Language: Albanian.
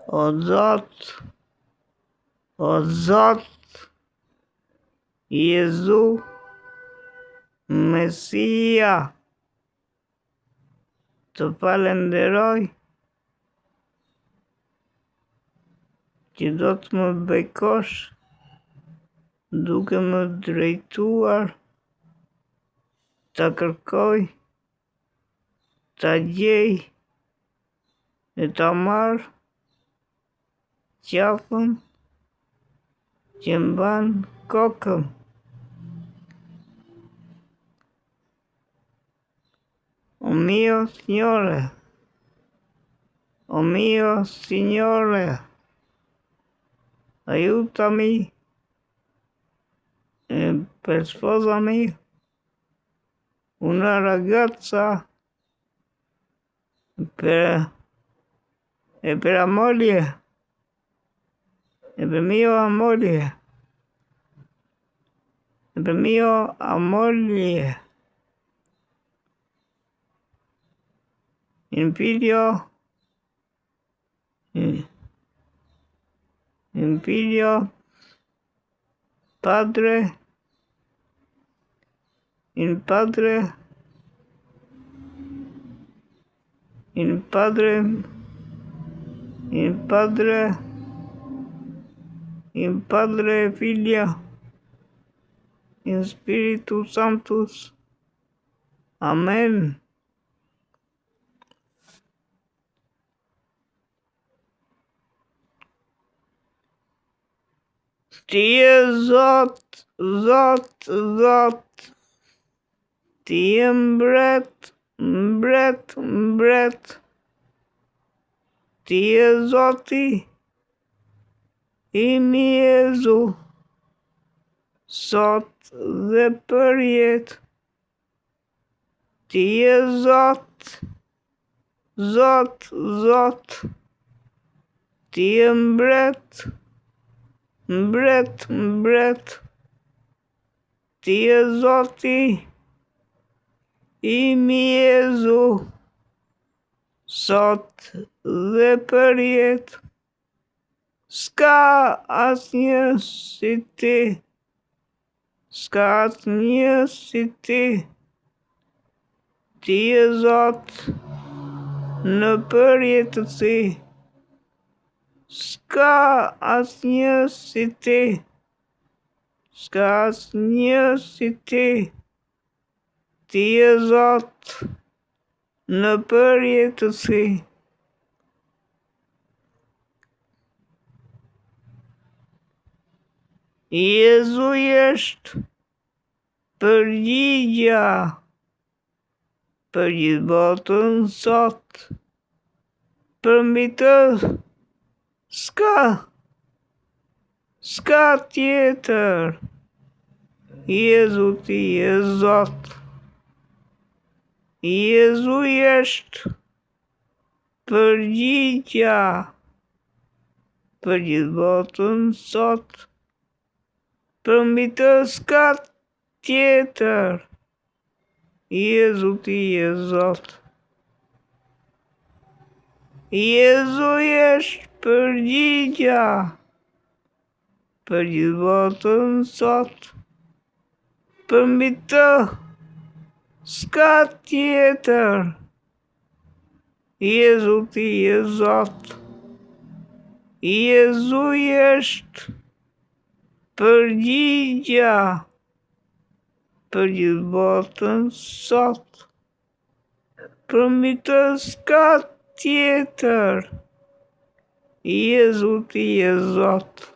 O Zot, Jezu, Mesia, të falenderoj që do të më bekosh duke më drejtuar, ta kërkoj, ta gjej e ta marr qafën që mban kokën. O mio Signore, aiutami per sposa mia, una ragazza per la moglie, per mia moglie, un figlio, padre, il padre e Figlio, in Spiritus Sanctus. Amen. Ti je Zot, ti je mbret, ti je Zoti im Jezu, sot dhe përjet. Ti je Zot, ti je mbret, ti je Zoti im Jezu, sot dhe përjet. S'ka asnjë si ti, ti je Zot në përjetësi. S'ka asnjë si ti, ti je Zot në përjetësi. Jezu jesht përgjigja për gjithë botën sot, për mbi të s'ka tjetër. Jezu ti je Zot. Jezu jesht përgjigja për gjithë botën sot, për mbi të s'ka tjetër. Jezu ti je Zot. Jezu jesht përgjigja për gjithë botën sot, për mbi të s'ka tjetër. Jezu ti je Zot. Jezu jesht përgjigja për gjithë botën sot, për mbi të s'ka tjetër. Jezu ti je Zot.